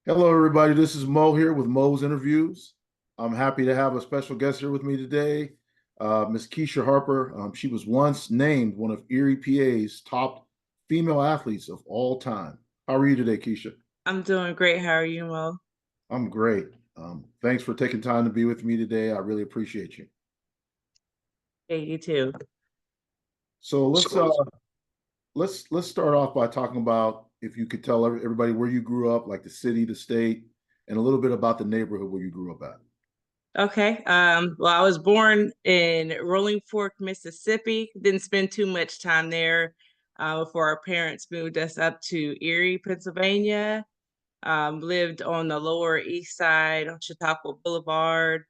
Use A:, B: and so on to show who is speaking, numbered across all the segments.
A: Hello, everybody. This is Mo here with Mo's Interviews. I'm happy to have a special guest here with me today, Miss Kesha Harper. She was once named one of Erie, PA's top female athletes of all time. How are you today, Kesha?
B: I'm doing great. How are you, Mo?
A: I'm great. Thanks for taking time to be with me today. I really appreciate you.
B: Hey, you too.
A: So let's start off by talking about if you could tell everybody where you grew up, like the city, the state, and a little bit about the neighborhood where you grew up at.
B: Okay. Well, I was born in Rolling Fork, Mississippi. Didn't spend too much time there before our parents moved us up to Erie, Pennsylvania. Lived on the Lower East Side on Chautauqua Boulevard.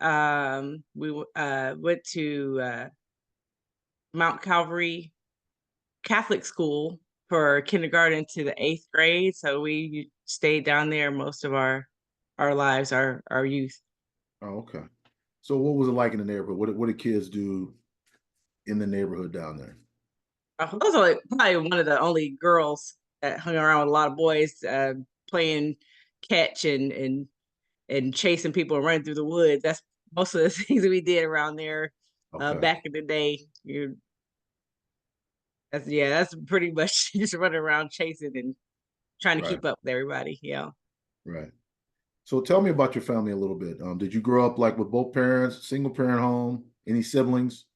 B: We went to Mount Calvary Catholic school for kindergarten to the eighth grade. So we stayed down there most of our lives, our youth.
A: Oh, okay. So what was it like in the neighborhood? What did kids do in the neighborhood down there?
B: I was like probably one of the only girls that hung around with a lot of boys, playing catch and chasing people and running through the woods. That's most of the things that we did around there
A: Okay.
B: back in the day. That's pretty much just running around chasing and trying to
A: Right.
B: keep up with everybody. Yeah.
A: Right. So tell me about your family a little bit. Did you grow up like with both parents, single parent home, any siblings?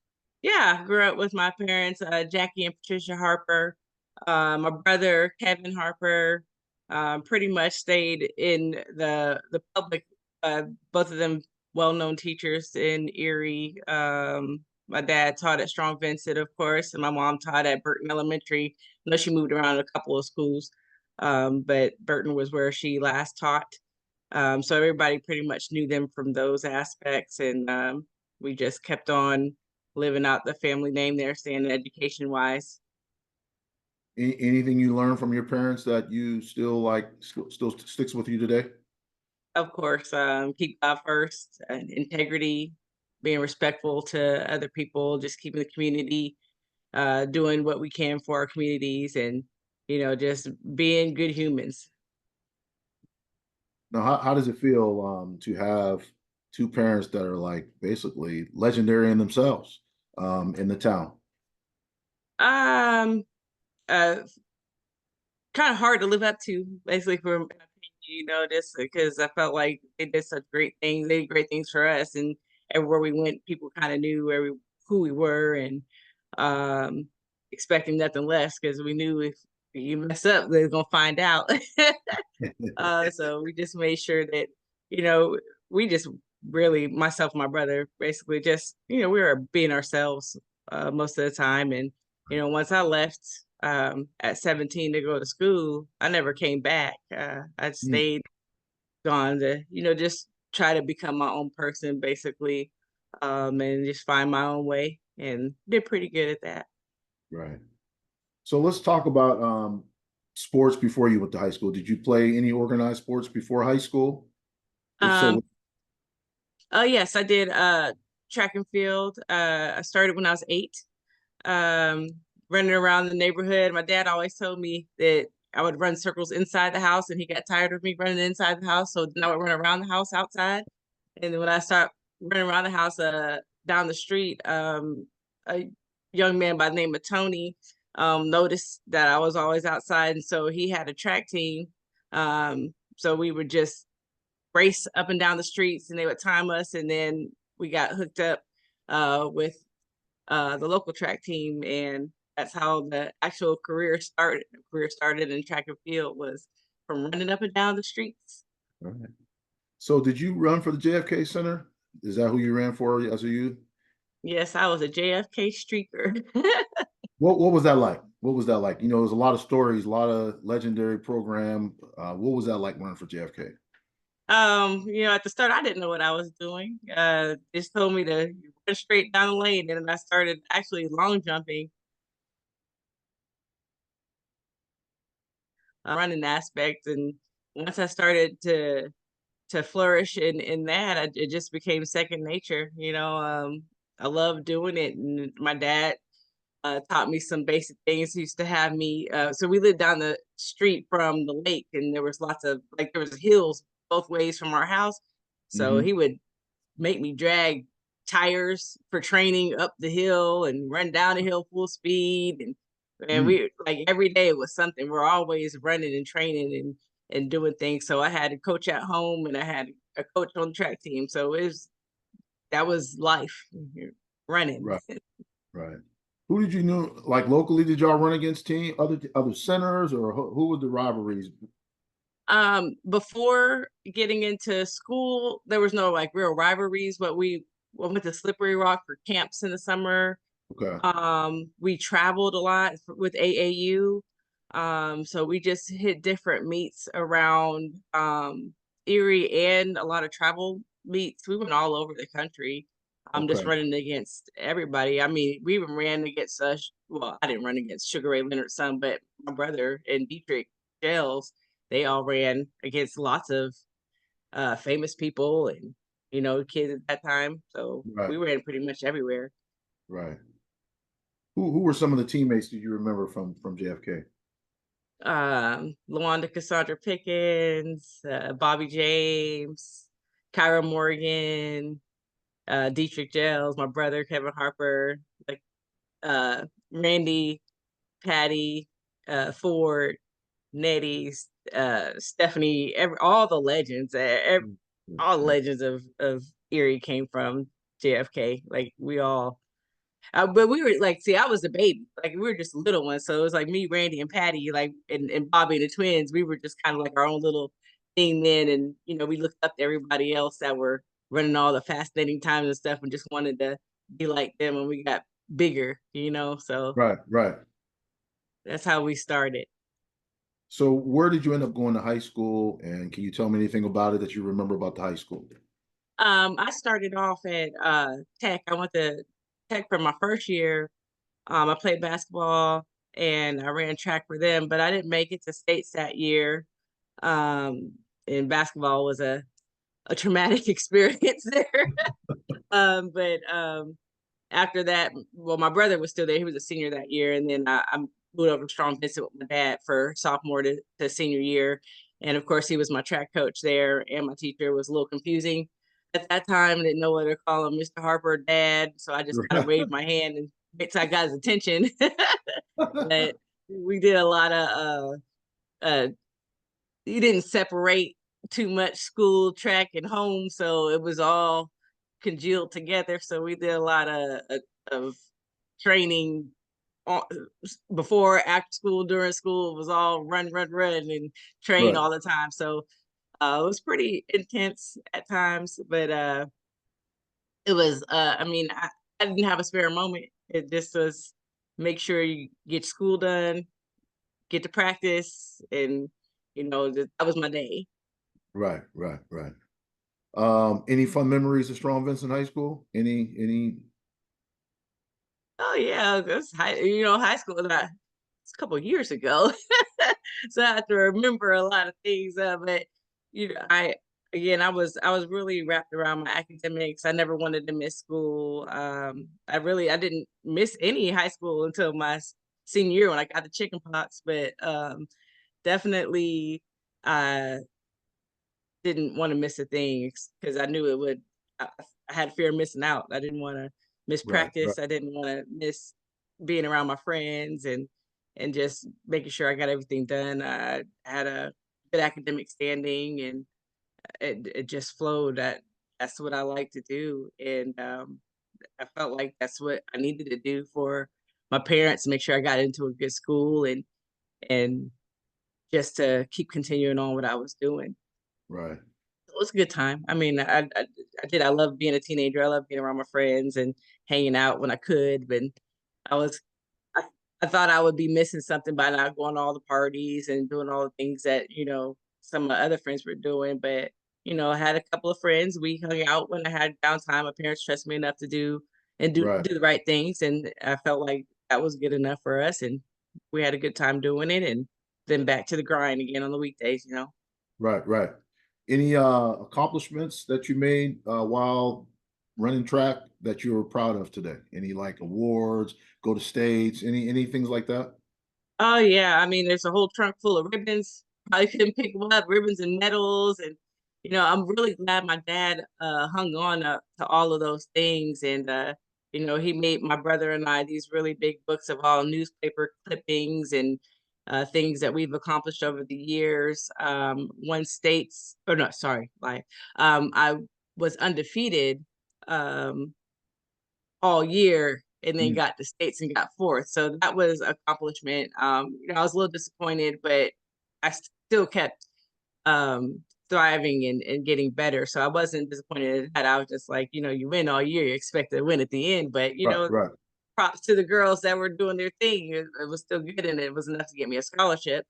B: Yeah, I grew up with my parents, Jackie and Patricia Harper. My brother Kevin Harper pretty much stayed in the public. Both of them well-known teachers in Erie. My dad taught at Strong Vincent, of course, and my mom taught at Burton Elementary. I know she moved around a couple of schools, but Burton was where she last taught. So everybody pretty much knew them from those aspects, and we just kept on living out the family name there, staying education wise.
A: Anything you learned from your parents that you still like still sticks with you today?
B: Of course, keep God first, and integrity, being respectful to other people, just keeping the community, doing what we can for our communities, and just being good humans.
A: Now, how does it feel to have two parents that are like basically legendary in themselves in the town?
B: Um, uh, Kind of hard to live up to, basically, for my opinion, just because I felt like they did such great things. They did great things for us, and everywhere we went, people kind of knew who we were, and um, expecting nothing less because we knew if you mess up, they're gonna find out. So we just made sure that you know we just really myself and my brother basically just we were being ourselves most of the time, and once I left at 17 to go to school, I never came back. I
A: Hmm.
B: stayed gone to just try to become my own person basically, and just find my own way, and did pretty good at that.
A: Right. So let's talk about sports before you went to high school. Did you play any organized sports before high school? If so,
B: Um, oh yes, I did track and field. I started when I was 8, um, running around the neighborhood. My dad always told me that I would run circles inside the house, and he got tired of me running inside the house. So then I would run around the house outside. And then when I start running around the house, down the street, a young man by the name of Tony noticed that I was always outside, and so he had a track team. So we would just race up and down the streets, and they would time us, and then we got hooked up with the local track team, and that's how the actual career started. The career started in track and field was from running up and down the streets.
A: all right. So did you run for the JFK Center? Is that who you ran for as a youth?
B: Yes, I was a JFK streaker.
A: What was that like? What was that like? There's a lot of stories, a lot of legendary program. What was that like running for JFK?
B: At the start I didn't know what I was doing. Just told me to run straight down the lane, and then I started actually long jumping, running aspect, and once I started to flourish in that, it just became second nature. I love doing it, and my dad taught me some basic things. He used to have me. So we lived down the street from the lake, and there was lots of like there was hills both ways from our house. So
A: Hmm.
B: he would make me drag tires for training up the hill and run down the hill full speed. And
A: Mm.
B: we like every day it was something. We're always running and training and doing things. So I had a coach at home and I had a coach on the track team. So it was that was life running.
A: Right, right. Who did you know, like locally, did y'all run against other centers, or who were the rivalries?
B: Before getting into school, there was no like real rivalries, but we went to Slippery Rock for camps in the summer.
A: Okay,
B: We traveled a lot with AAU. So we just hit different meets around Erie and a lot of travel meets. We went all over the country. I'm just
A: okay,
B: running against everybody. I mean, we even ran against well, I didn't run against Sugar Ray Leonard's son, but my brother and Dietrich Gels, they all ran against lots of famous people and kids at that time. So
A: right,
B: we ran pretty much everywhere.
A: right. Who were some of the teammates that you remember from JFK?
B: Lawanda Cassandra Pickens, Bobby James, Kyra Morgan, Dietrich Gels, my brother Kevin Harper, like Randy, Patty, Ford, Nettie, Stephanie, all the legends,
A: Mm.
B: all the
A: Yeah,
B: legends of Erie came from JFK. Like we all but we were like, see, I was a baby. Like we were just little ones. So it was like me, Randy, and Patty, like and Bobby and the twins. We were just kind of like our own little thing then. And we looked up to everybody else that were running all the fascinating times and stuff and just wanted to be like them when we got bigger. So
A: right, right.
B: that's how we started.
A: So where did you end up going to high school, and can you tell me anything about it that you remember about the high school?
B: I started off at Tech. I went to Tech for my first year. I played basketball and I ran track for them, but I didn't make it to states that year. And basketball was a traumatic experience there. But after that, well, my brother was still there. He was a senior that year. And then I moved over to Strong Vincent with my dad for sophomore to senior year. And of course, he was my track coach there. And my teacher was a little confusing at that time. I didn't know whether to call him Mr. Harper or Dad. So I just kind of waved my hand and wait till I got his attention. But we did a lot of you didn't separate too much school, track, and home, so it was all congealed together. So we did a lot of training before, after school, during school. It was all run, run, run, and train
A: Right,
B: all the time. So it was pretty intense at times, but it was. I mean, I didn't have a spare moment. It just was make sure you get school done, get to practice, and that was my day.
A: right, right, right. Any fun memories of Strong Vincent High School? Any?
B: Oh yeah, that's high school. It's a couple of years ago, so I have to remember a lot of things. But I again, I was really wrapped around my academics. I never wanted to miss school. I didn't miss any high school until my senior year when I got the chicken pox. But definitely, I didn't want to miss a thing because I knew it would. I had fear of missing out. I didn't want to miss
A: Right, right,
B: practice. I didn't want to miss being around my friends and just making sure I got everything done. I had a good academic standing, and it just flowed. That's what I like to do, and I felt like that's what I needed to do for my parents to make sure I got into a good school and just to keep continuing on what I was doing.
A: right,
B: It was a good time. I mean, I did. I love being a teenager. I love being around my friends and hanging out when I could. But I was, I, I thought I would be missing something by not going to all the parties and doing all the things that some of my other friends were doing. But I had a couple of friends. We hung out when I had downtime. My parents trusted me enough to do and do
A: right,
B: do the right things, and I felt like that was good enough for us. And we had a good time doing it. And then back to the grind again on the weekdays.
A: right, right. Any accomplishments that you made while running track that you were proud of today? Any like awards, go to states, any things like that?
B: Oh yeah, I mean, there's a whole trunk full of ribbons. Probably couldn't pick them up, ribbons and medals, and I'm really glad my dad hung on to all of those things, and he made my brother and I these really big books of all newspaper clippings and things that we've accomplished over the years. One states, or no, sorry, like I was undefeated. Um, all year and then
A: Mm.
B: got the states and got fourth. So that was an accomplishment. I was a little disappointed, but I still kept thriving and getting better. So I wasn't disappointed at that. I was just like, you win all year, you expect to win at the end. But
A: Right, right.
B: props to the girls that were doing their thing. It was still good and it was enough to get me a scholarship.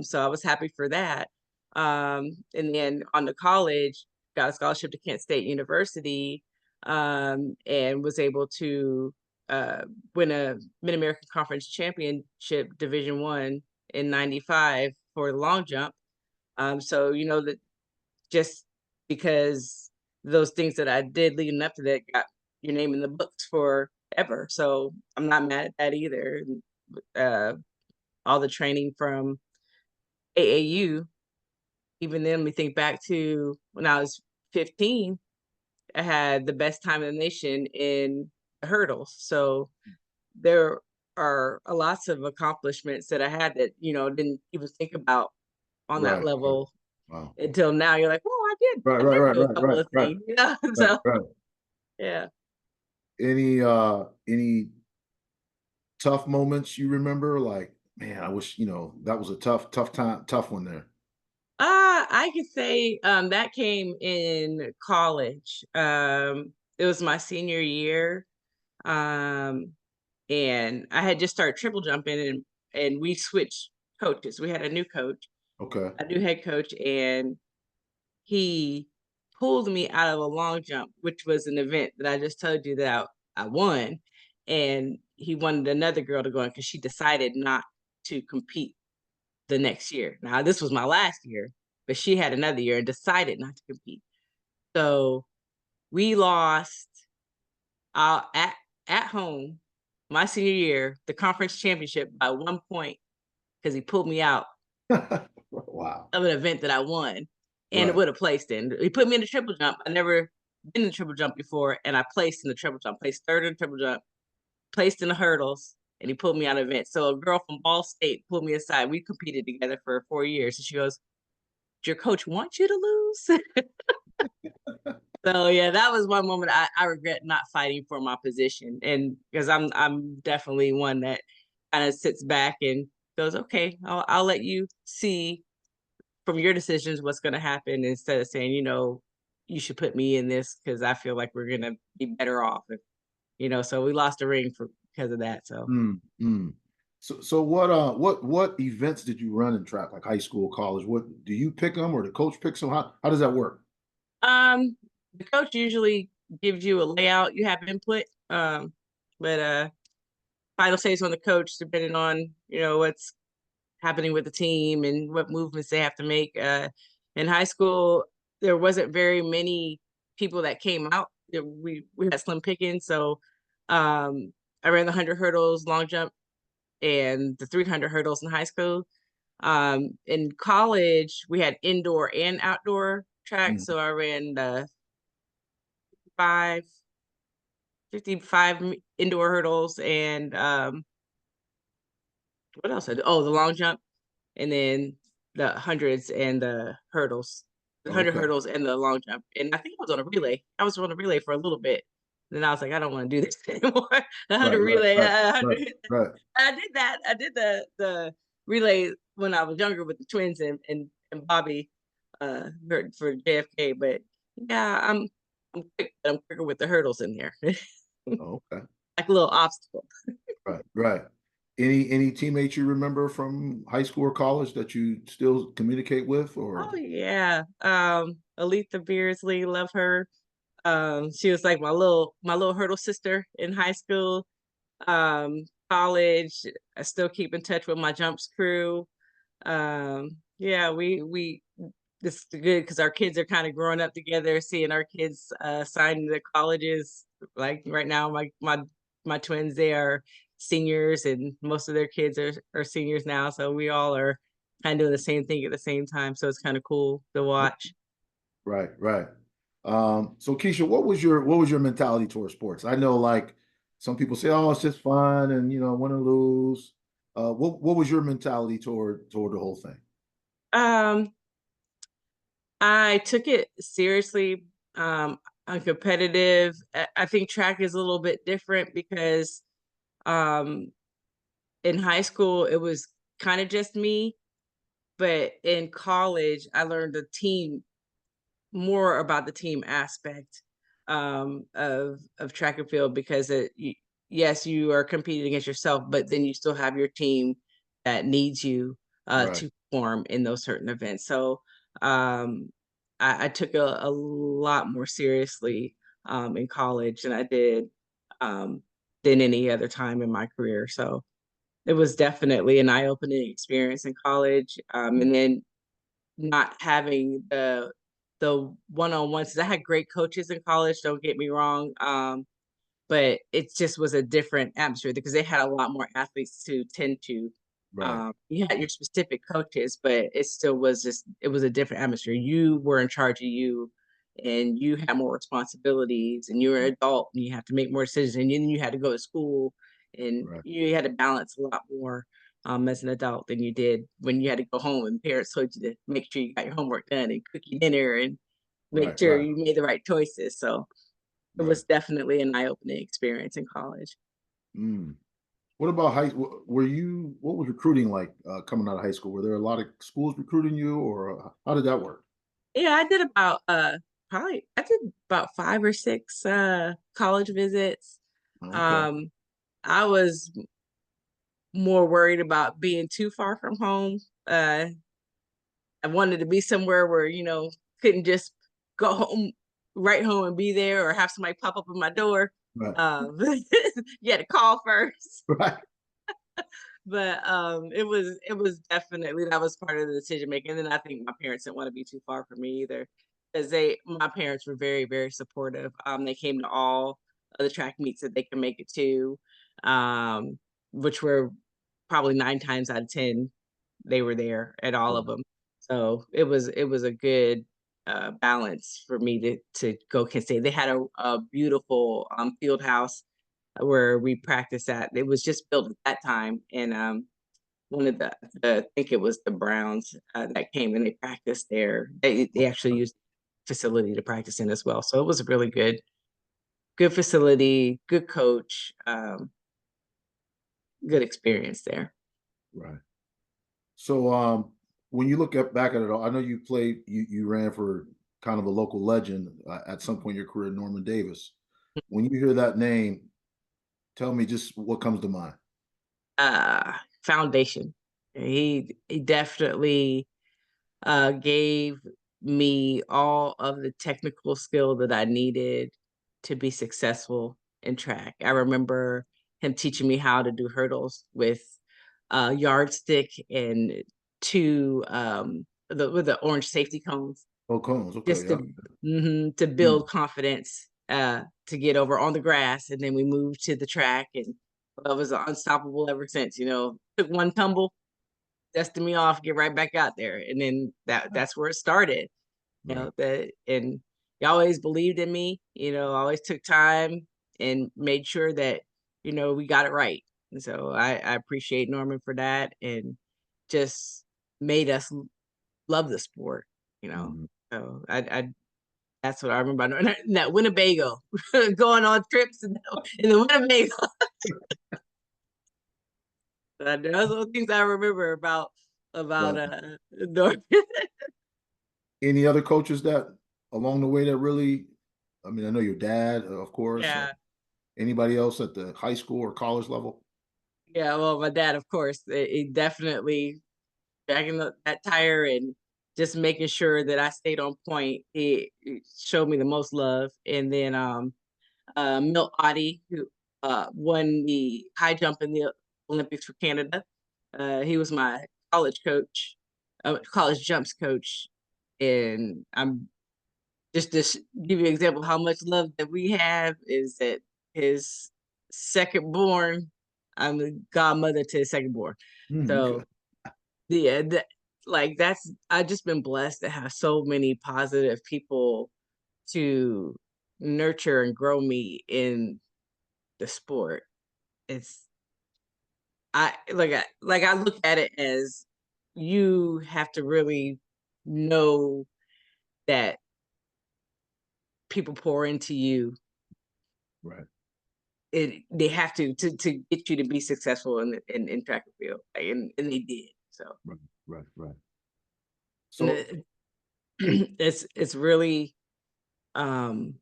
B: So I was happy for that. And then on to college, got a scholarship to Kent State University, and was able to uh, win a Mid American Conference Championship Division 1 in '95 for the long jump. So that just because those things that I did leading up to that got your name in the books forever. So I'm not mad at that either. Uh, all the training from AAU, even then, we think back to when I was 15, I had the best time in the nation in the hurdles. So there are lots of accomplishments that I had that, didn't even think about on that
A: Right, right.
B: level
A: Wow.
B: until now. You're like, oh,
A: Right,
B: I
A: right,
B: did
A: right,
B: do a
A: right,
B: couple
A: right,
B: of
A: right,
B: things,
A: right,
B: So
A: right.
B: yeah.
A: Any tough moments you remember? Like, man, I wish, that was a tough time, tough one there.
B: I could say that came in college. It was my senior year. Um, and I had just started triple jumping and we switched coaches. We had a new coach,
A: Okay.
B: a new head coach, and he pulled me out of a long jump, which was an event that I just told you that I won. And he wanted another girl to go in because she decided not to compete the next year. Now, this was my last year, but she had another year and decided not to compete. So we lost at home my senior year, the conference championship by 1 point because he pulled me out
A: Wow.
B: of an event that I won and it
A: Right.
B: would have placed in. He put me in the triple jump. I never been in the triple jump before, and I placed in the triple jump, placed third in the triple jump, placed in the hurdles, and he pulled me out of the event. So a girl from Ball State pulled me aside. We competed together for 4 years. And she goes, "Did your coach want you to lose?" So yeah, that was one moment I regret not fighting for my position, and because I'm definitely one that kind of sits back and goes, okay, I'll let you see from your decisions what's going to happen instead of saying, you should put me in this because I feel like we're gonna be better off. So we lost a ring because of that. So
A: Mm, mm. So what events did you run in track, like high school, college? What do you pick them or the coach picks them? How does that work?
B: um, the coach usually gives you a layout. You have input, but final say is on the coach, depending on what's happening with the team and what movements they have to make. In high school, there wasn't very many people that came out. We had slim pickings, so I ran the 100 hurdles, long jump, and the 300 hurdles in high school. In college, we had indoor and outdoor tracks,
A: Mm,
B: so I ran the five 55 indoor hurdles and what else? Oh, the long jump and then the hundreds and the hurdles, the 100 hurdles and the long jump. And I think I was on a relay. I was on a relay for a little bit. Then I was like, I don't want to do this anymore. The
A: right,
B: 100
A: right,
B: relay,
A: right, right,
B: 100.
A: right.
B: I did that. I did the relay when I was younger with the twins and Bobby for JFK. But yeah, I'm quicker with the hurdles in there.
A: Oh, okay.
B: Like a little obstacle.
A: Right, right. Any teammates you remember from high school or college that you still communicate with
B: Oh
A: or
B: yeah. Aletha Beardsley, love her. She was like my little hurdle sister in high school. College, I still keep in touch with my jumps crew. Yeah, we this is good because our kids are kind of growing up together, seeing our kids sign into colleges. Like right now, my twins, they are seniors, and most of their kids are seniors now. So we all are kind of doing the same thing at the same time. So it's kind of cool to watch.
A: Right, right. So Keisha, what was your mentality towards sports? I know like some people say, oh, it's just fun and win or lose. What was your mentality toward the whole thing?
B: Um, I took it seriously. I'm competitive. I think track is a little bit different because um, in high school it was kind of just me, but in college I learned the team more about the team aspect of track and field because yes, you are competing against yourself, but then you still have your team that needs you
A: Right,
B: to perform in those certain events. So um, I took a lot more seriously in college than I did um, than any other time in my career. So it was definitely an eye-opening experience in college, and then not having the one-on-ones. I had great coaches in college, don't get me wrong. But it just was a different atmosphere because they had a lot more athletes to tend to.
A: right,
B: You had your specific coaches, but it still was just it was a different atmosphere. You were in charge of you, and you had more responsibilities, and you were an adult, and you have to make more decisions, and then you had to go to school, and
A: right,
B: you had to balance a lot more as an adult than you did when you had to go home and parents told you to make sure you got your homework done and cook your dinner and make
A: right,
B: sure
A: right,
B: you made the right choices. So it
A: right.
B: was definitely an eye-opening experience in college.
A: Mm. What about what was recruiting like coming out of high school? Were there a lot of schools recruiting you, or how did that work?
B: Yeah, I did about probably I did about 5 or 6 college visits.
A: Okay,
B: Um I was more worried about being too far from home. I wanted to be somewhere where, couldn't just go home right home and be there or have somebody pop up at my door.
A: right,
B: You had to call first.
A: right,
B: But it was definitely that was part of the decision making. And then I think my parents didn't want to be too far from me either, because my parents were very very supportive. They came to all of the track meets that they could make it to, um, which were probably 9 times out of 10 they were there at all of them. So it was a good balance for me to go Kent State. They had a beautiful field house where we practiced at. It was just built at that time, and one of I think it was the Browns that came and they practiced there. They actually used the facility to practice in as well. So it was a really good facility, good coach, good experience there.
A: right. So, when you look back at it all, I know you ran for kind of a local legend at some point in your career, Norman Davis. When you hear that name, tell me just what comes to mind.
B: Foundation. He definitely gave me all of the technical skill that I needed to be successful in track. I remember him teaching me how to do hurdles with a yardstick and two with the orange safety cones,
A: Oh, cones. Okay,
B: just
A: yeah.
B: to
A: Mm,
B: build confidence to get over on the grass. And then we moved to the track, and I was unstoppable ever since. Took one tumble, dusted me off, get right back out there, and then that's where it started.
A: right.
B: That and he always believed in me. Always took time and made sure that we got it right. And so I appreciate Norman for that, and just made us love the sport. You know,
A: Mhm.
B: so I that's what I remember. That Winnebago, going on trips in the Winnebago. Those are the things I remember about
A: Right.
B: Norman.
A: Any other coaches that along the way that really, I mean, I know your dad, of course.
B: Yeah.
A: Anybody else at the high school or college level?
B: Yeah, well, my dad, of course, he definitely dragging that tire and just making sure that I stayed on point. He showed me the most love. And then Milt Oddie, who won the high jump in the Olympics for Canada. He was my college coach, college jumps coach. And I'm just to give you an example of how much love that we have is that his second born I'm a godmother to his second born.
A: Okay.
B: So yeah, like that's I've just been blessed to have so many positive people to nurture and grow me in the sport. It's I look at it as you have to really know that people pour into you.
A: Right.
B: They have to get you to be successful in track and field, like, and they did. So
A: Right. Right. Right.
B: and
A: So
B: it's really um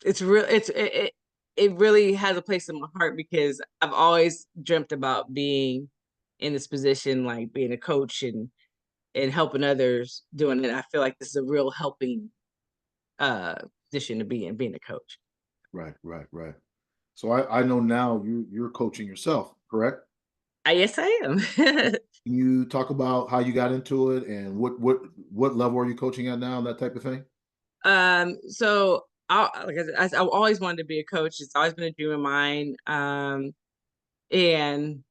B: it's real it really has a place in my heart because I've always dreamt about being in this position, like being a coach and helping others doing it. I feel like this is a real helping uh position to be in, being a coach.
A: right. Right. Right. So I know now you're coaching yourself, correct?
B: Yes, I am.
A: Can you talk about how you got into it and what level are you coaching at now and that type of thing?
B: So like I've always wanted to be a coach. It's always been a dream of mine. And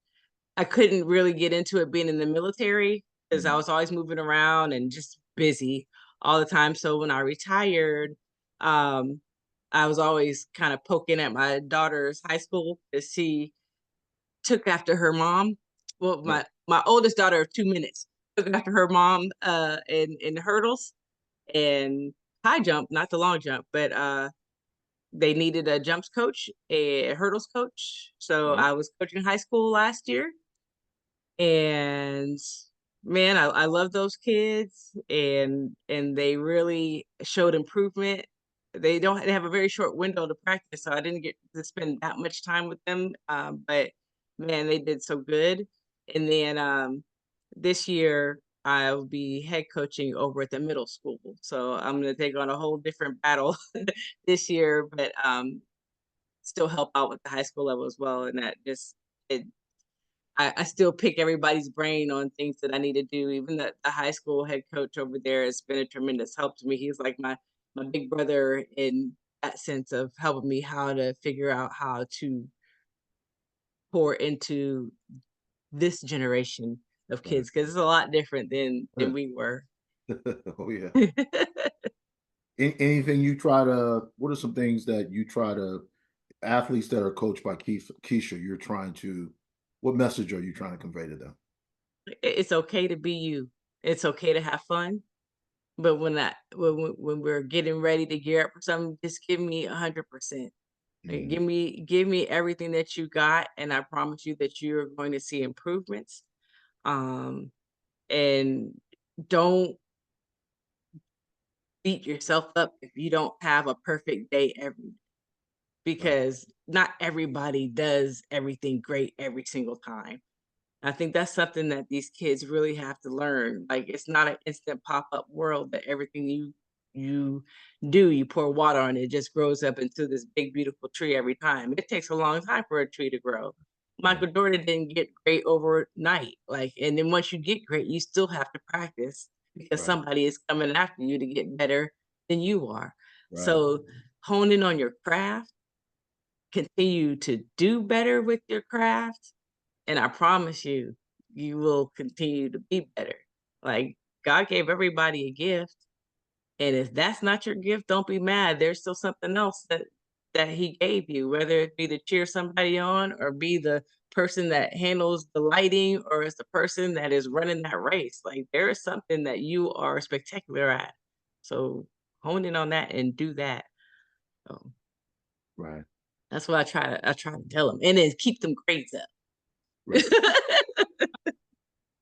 B: I couldn't really get into it being in the military because I
A: Mhm.
B: was always moving around and just busy all the time. So when I retired, um, I was always kind of poking at my daughter's high school because she took after her mom. Well,
A: Right.
B: my oldest daughter of 2 minutes took after her mom in hurdles and high jump, not the long jump, but they needed a jumps coach, a hurdles coach. So
A: Right.
B: I was coaching high school last year, and man, I love those kids, and they really showed improvement. They have a very short window to practice, so I didn't get to spend that much time with them. But man, they did so good. And then this year I'll be head coaching over at the middle school, so I'm going to take on a whole different battle this year, but still help out with the high school level as well. And that just it I still pick everybody's brain on things that I need to do. Even the high school head coach over there has been a tremendous help to me. He's like my big brother in that sense of helping me how to figure out how to pour into this generation of
A: Right.
B: kids because it's a lot different than
A: Yeah.
B: we were.
A: Oh yeah. Anything you try to what are some things that you try to athletes that are coached by Keisha, you're trying to what message are you trying to convey to them?
B: It's okay to be you. It's okay to have fun. But when we're getting ready to gear up for something, just give me 100%. Like,
A: Mhm.
B: give me everything that you got, and I promise you that you're going to see improvements. Um, and don't beat yourself up if you don't have a perfect day every
A: Right.
B: because not everybody does everything great every single time. I think that's something that these kids really have to learn. Like it's not an instant pop-up world that everything you do, you pour water on it, it just grows up into this big beautiful tree every time. It takes a long time for a tree to grow.
A: Right.
B: Michael Jordan didn't get great overnight. Like, and then once you get great, you still have to practice because
A: Right.
B: somebody is coming after you to get better than you are.
A: Right.
B: So hone in on your craft, continue to do better with your craft, and I promise you, you will continue to be better. Like, God gave everybody a gift, and if that's not your gift, don't be mad. There's still something else that he gave you, whether it be to cheer somebody on or be the person that handles the lighting or it's the person that is running that race. Like, there is something that you are spectacular at. So, hone in on that and do that. So,
A: Right.
B: that's what I try to tell them, and then keep them grades up.
A: Right.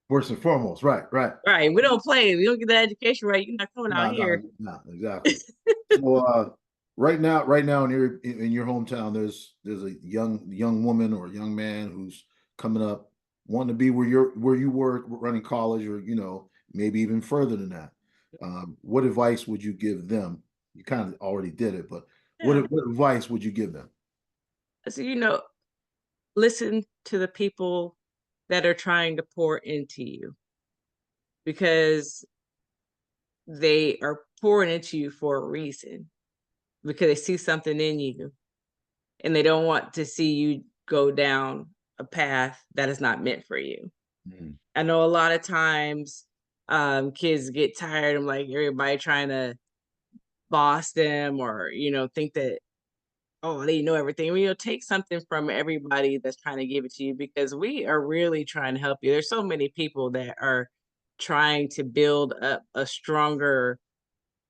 A: First and foremost, right, right.
B: Right, we don't play. If you don't get that education right, you're not coming out
A: No, no,
B: here.
A: no, exactly. So, right now in your hometown, there's a young woman or a young man who's coming up, wanting to be where you were running college, or maybe even further than that. What advice would you give them? You kind of already did it, but
B: Yeah.
A: what advice would you give them?
B: So, listen to the people that are trying to pour into you because they are pouring into you for a reason, because they see something in you and they don't want to see you go down a path that is not meant for you.
A: Mm.
B: I know a lot of times kids get tired of like everybody trying to boss them or, think that, oh, they know everything. Well, take something from everybody that's trying to give it to you because we are really trying to help you. There's so many people that are trying to build up a stronger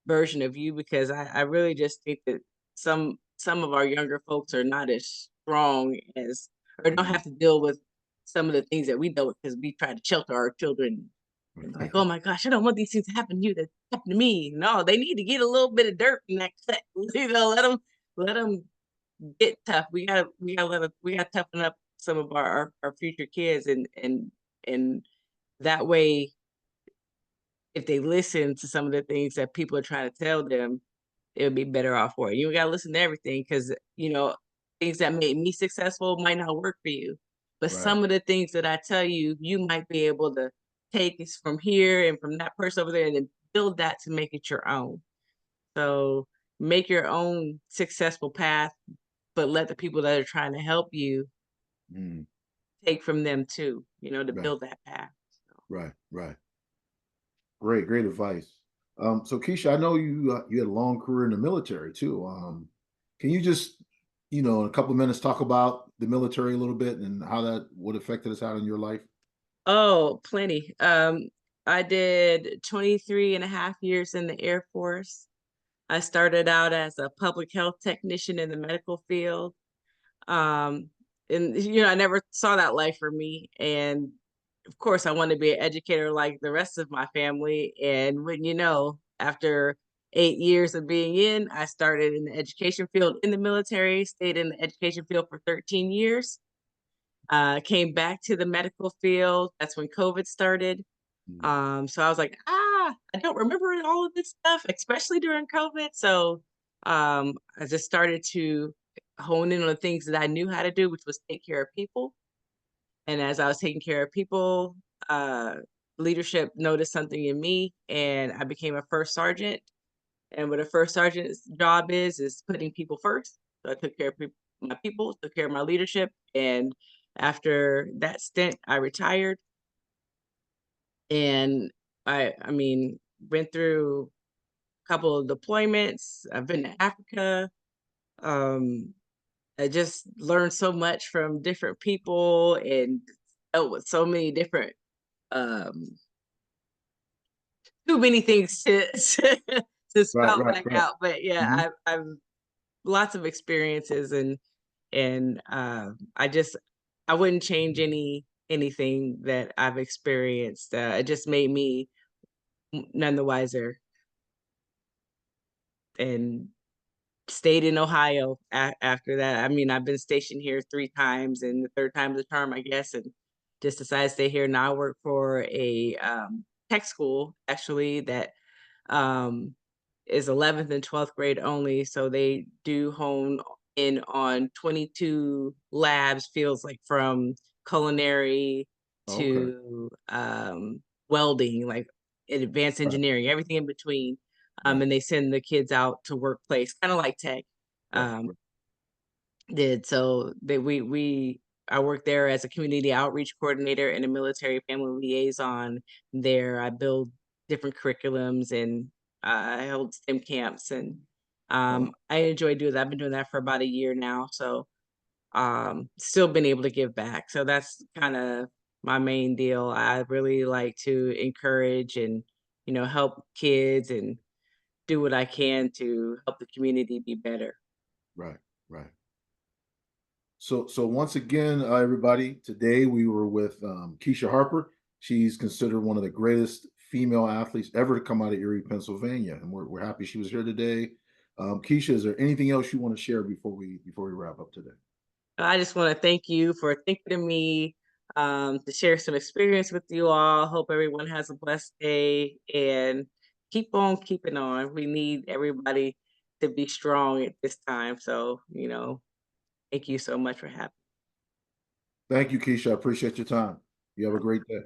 B: version of you because I really just think that some of our younger folks are not as strong as or don't
A: Mm.
B: have to deal with some of the things that we dealt with because we try to shelter our children and like, oh my gosh, I don't want these things to happen to you that happen to me. No, they need to get a little bit of dirt in that cut. Let them get tough. We gotta toughen up some of our future kids and that way if they listen to some of the things that people are trying to tell them, it would be better off for you. You gotta listen to everything because things that made me successful might not work for you. But
A: Right.
B: some of the things that I tell you, you might be able to take is from here and from that person over there and then build that to make it your own. So make your own successful path, but let the people that are trying to help you
A: Mm.
B: take from them too, to
A: Right.
B: build that path. So.
A: Right. Right. Great. Great advice. So Keisha, I know you had a long career in the military too. Can you just, in a couple of minutes, talk about the military a little bit and how that what effect it has had on your life?
B: Oh, plenty. I did 23 and a half years in the Air Force. I started out as a public health technician in the medical field. Um, and I never saw that life for me. And of course, I wanted to be an educator like the rest of my family. And when after 8 years of being in, I started in the education field in the military, stayed in the education field for 13 years. Came back to the medical field. That's when COVID started.
A: Mm.
B: So I was like, I don't remember all of this stuff, especially during COVID. So I just started to hone in on the things that I knew how to do, which was take care of people. And as I was taking care of people, uh, leadership noticed something in me, and I became a first sergeant. And what a first sergeant's job is putting people first. So I took care of my people, took care of my leadership, and after that stint, I retired. And I mean, went through a couple of deployments. I've been to Africa. Um, I just learned so much from different people and dealt with so many different um too many things to to
A: Right.
B: spell
A: Right.
B: back
A: Right.
B: out. But yeah,
A: Hmm.
B: I've lots of experiences and I wouldn't change anything that I've experienced. It just made me none the wiser and stayed in Ohio after that. I mean, I've been stationed here 3 times, and the third time's the charm, I guess, and just decided to stay here. Now I work for a tech school, actually, that um, is 11th and 12th grade only. So they do hone in on 22 labs, fields like from culinary
A: Okay.
B: to welding, like advanced
A: Right.
B: engineering, everything in between.
A: Right.
B: And they send the kids out to workplace, kind of like tech.
A: Right.
B: Um, did so they we I worked there as a community outreach coordinator and a military family liaison there. I build different curriculums and I held STEM camps and
A: Wow.
B: I enjoy doing that. I've been doing that for about a year now. So still been able to give back. So that's kind of my main deal. I really like to encourage and help kids and do what I can to help the community be better.
A: Right. Right. So once again, everybody, today we were with Keisha Harper. She's considered one of the greatest female athletes ever to come out of Erie, Pennsylvania, and we're happy she was here today. Keisha, is there anything else you want to share before we wrap up today?
B: I just want to thank you for thinking of me to share some experience with you all. Hope everyone has a blessed day and keep on keeping on. We need everybody to be strong at this time. So, thank you so much for having me.
A: Thank you, Keisha. I appreciate your time. You have a great day.